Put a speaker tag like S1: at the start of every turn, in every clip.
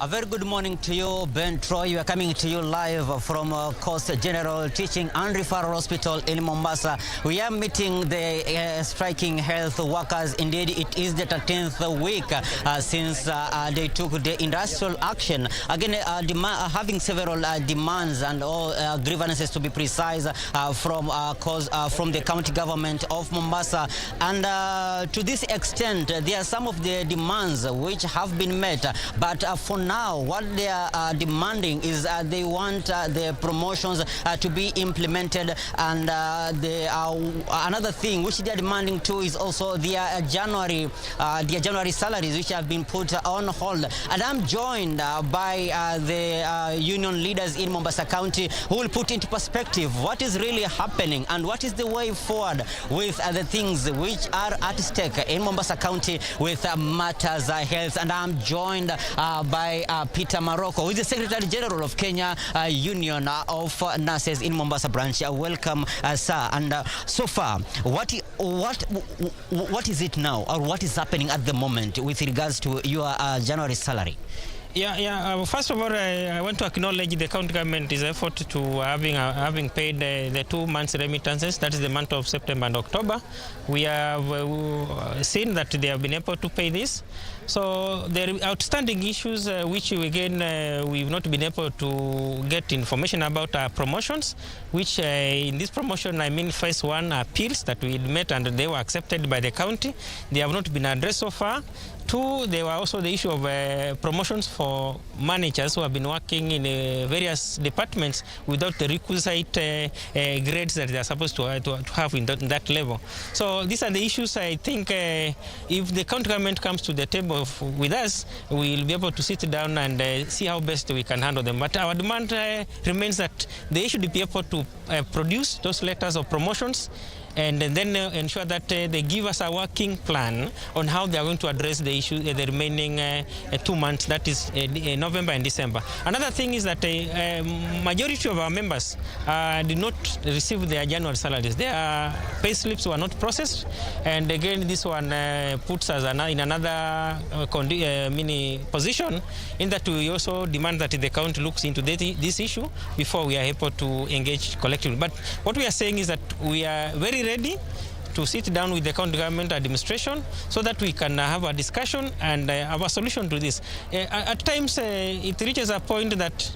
S1: A very good morning to you, Ben Troy. We are coming to you live from Coast General Teaching and Referral Hospital in Mombasa. We are meeting the striking health workers. Indeed, it is the 13th week since they took the industrial action. Again, having several demands and all grievances, to be precise, from the county government of Mombasa. And to this extent, there are some of the demands which have been met. But for now, what they are demanding is they want the promotions to be implemented, and another thing which they are demanding too is also their January salaries, which have been put on hold. And I'm joined by the union leaders in Mombasa County who will put into perspective what is really happening and what is the way forward with the things which are at stake in Mombasa County with matters health. And I'm joined by Peter Marocco, who is the Secretary General of Kenya Union of Nurses in Mombasa branch. Welcome, sir. And so far, what is it now, or what is happening at the moment with regards to your January salary?
S2: First of all, I want to acknowledge the county government's effort to having paid the 2 months remittances. That is the month of September and October. We have seen that they have been able to pay this. So there are outstanding issues which again we've not been able to get information about promotions, which in this promotion I mean phase 1 appeals that we met and they were accepted by the county. They have not been addressed so far. 2, there were also the issue of promotions for managers who have been working in various departments without the requisite grades that they are supposed to have in that level. So these are the issues. I think if the county government comes to the table with us, we will be able to sit down and see how best we can handle them. But our demand remains that they should be able to produce those letters of promotions and then ensure that they give us a working plan on how they are going to address the issue the remaining 2 months, that is November and December. Another thing is that majority of our members did not receive their January salaries. Their pay slips were not processed, and again this one puts us in another mini position, in that we also demand that the county looks into this issue before we are able to engage collectively. But what we are saying is that we are very ready to sit down with the county government administration so that we can have a discussion and have a solution to this. At times it reaches a point that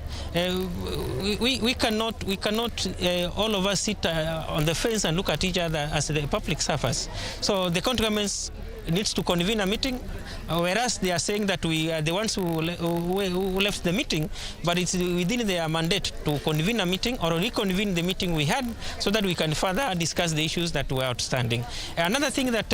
S2: we cannot all of us sit on the fence and look at each other as the public suffers. So the county government needs to convene a meeting, whereas they are saying that we are the ones who left the meeting, but it's within their mandate to convene a meeting or reconvene the meeting we had so that we can further discuss the issues that were outstanding. Another thing that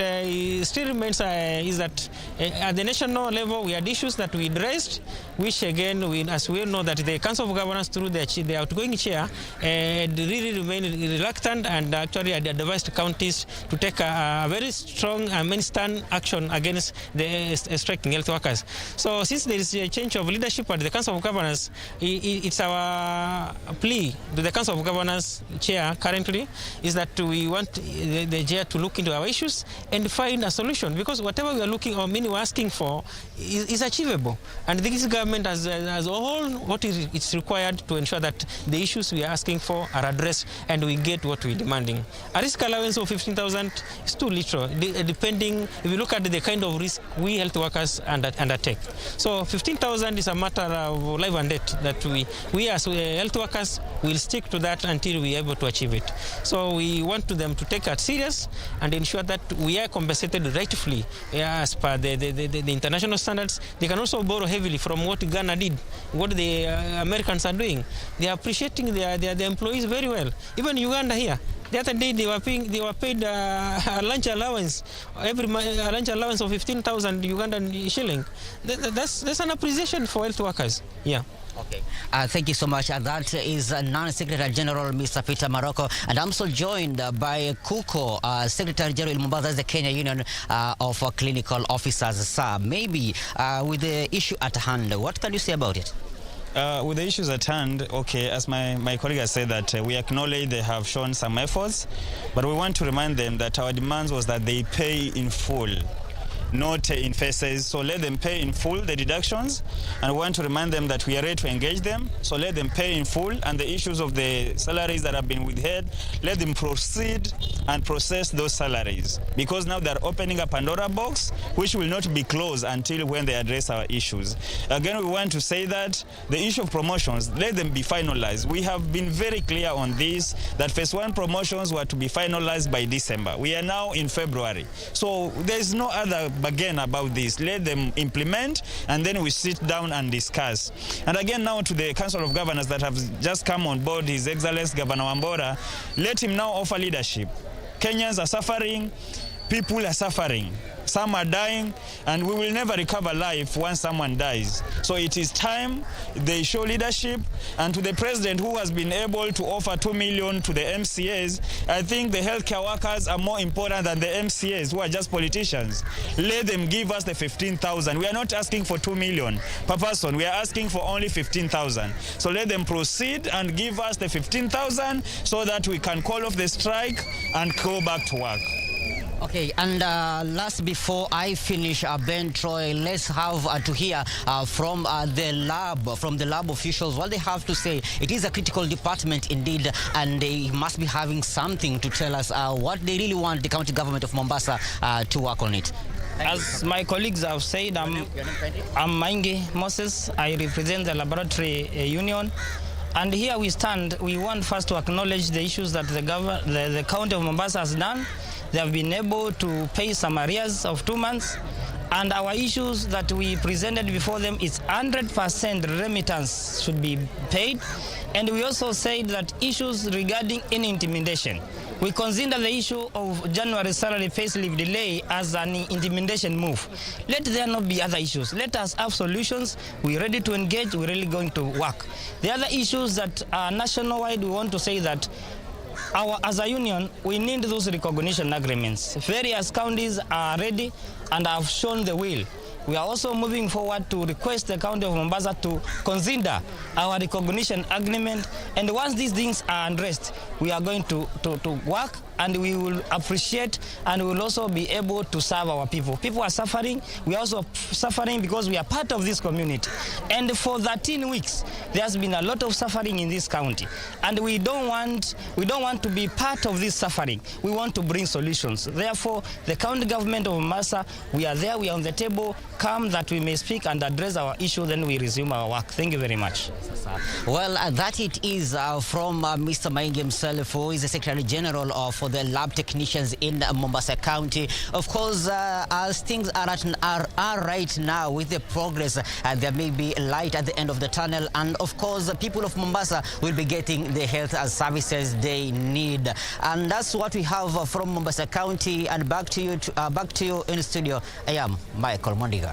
S2: still remains is that at the national level we had issues that we raised, which again, as we all know, that the Council of Governors through the outgoing chair really remained reluctant and actually had advised counties to take a very strong stand action against the striking health workers. So since there is a change of leadership at the Council of Governors, it's our plea to the Council of Governors chair currently is that we want the chair to look into our issues and find a solution, because whatever we are looking or we're asking for is achievable, and this government has all what is required to ensure that the issues we are asking for are addressed and we get what we're demanding. A risk allowance of 15,000 is too little, depending if you look at the kind of risk we health workers undertake. So 15,000 is a matter of life and death that we as health workers will stick to that until we are able to achieve it. So we want them to take it serious and ensure that we are compensated rightfully as per the international standards. They can also borrow heavily from what Ghana did, what the Americans are doing. They are appreciating their employees very well. Even Uganda here, the other day they were paid a lunch allowance every month, a lunch allowance of 15,000 Ugandan shilling. That's an appreciation for health workers. Yeah.
S1: Okay. Thank you so much. That is Non-Secretary General Mr. Peter Marocco, and I'm also joined by KUCO, Secretary General in Mombasa, the Kenya Union of Clinical Officers. Sir, maybe with the issue at hand, what can you say about it?
S3: With the issues at hand, okay, as my colleague has said, that we acknowledge they have shown some efforts, but we want to remind them that our demands was that they pay in full. not in phases. So let them pay in full the deductions, and we want to remind them that we are ready to engage them. So let them pay in full, and the issues of the salaries that have been withheld, let them proceed and process those salaries, because now they're opening a Pandora box which will not be closed until when they address our issues. Again, we want to say that the issue of promotions, let them be finalized. We have been very clear on this, that phase 1 promotions were to be finalized by December. We are now in February. So there's no other bargain about this. Let them implement, and then we sit down and discuss. And again, now to the Council of Governors that have just come on board, His Excellency Governor Wambora, let him now offer leadership. Kenyans are suffering, people are suffering. Some are dying, and we will never recover life once someone dies. So it is time they show leadership. And to the president, who has been able to offer 2 million to the MCAs, I think the healthcare workers are more important than the MCAs, who are just politicians. Let them give us the 15,000. We are not asking for 2 million per person. We are asking for only 15,000. So let them proceed and give us the 15,000 so that we can call off the strike and go back to work.
S1: Okay, and last, before I finish, Ben Troy, let's have to hear from the lab officials what they have to say. It is a critical department indeed, and they must be having something to tell us what they really want the county government of Mombasa to work on it.
S2: As my colleagues have said, I'm Maingi Moses. I represent the laboratory union. And here we stand. We want first to acknowledge the issues that the county of Mombasa has done. They have been able to pay some arrears of 2 months. And our issues that we presented before them is 100% remittance should be paid. And we also said that issues regarding any intimidation. We consider the issue of January salary payslip delay as an intimidation move. Let there not be other issues. Let us have solutions. We're ready to engage. We're really going to work. The other issues that are nationwide, we want to say that as a union, we need those recognition agreements. Various counties are ready and have shown the will. We are also moving forward to request the county of Mombasa to consider our recognition agreement. And once these things are addressed, we are going to work, and we will appreciate, and we will also be able to serve our people. People are suffering. We are also suffering because we are part of this community. And for 13 weeks, there has been a lot of suffering in this county. And we don't want to be part of this suffering. We want to bring solutions. Therefore, the county government of Mombasa, we are there, we are on the table. Come that we may speak and address our issue, then we resume our work. Thank you very much.
S1: Well, that it is from Mr. Maingi himself, who is the Secretary General for the lab technicians in Mombasa County. Of course, as things are right now with the progress, there may be light at the end of the tunnel, and of course, the people of Mombasa will be getting the health services they need. And that's what we have from Mombasa County. And back to you in the studio. I am Michael Mondiga.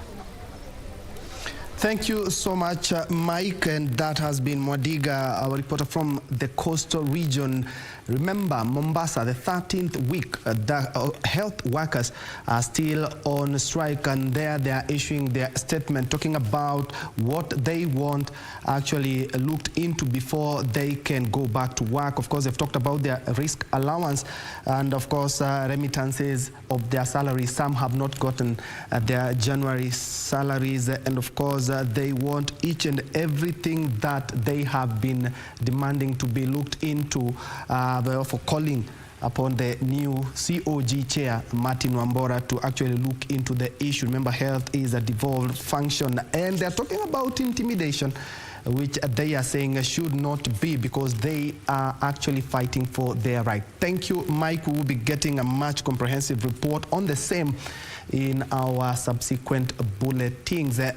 S4: Thank you so much, Mike, and that has been Mwadiga, our reporter from the coastal region. Remember, Mombasa, the 13th week, the health workers are still on strike, and there they are issuing their statement talking about what they want actually looked into before they can go back to work. Of course, they've talked about their risk allowance and, of course, remittances of their salaries. Some have not gotten their January salaries, and, of course, they want each and everything that they have been demanding to be looked into, for calling upon the new COG chair, Martin Wambora, to actually look into the issue. Remember, health is a devolved function, and they're talking about intimidation, which they are saying should not be, because they are actually fighting for their right. Thank you, Mike. We will be getting a much comprehensive report on the same in our subsequent bulletins. And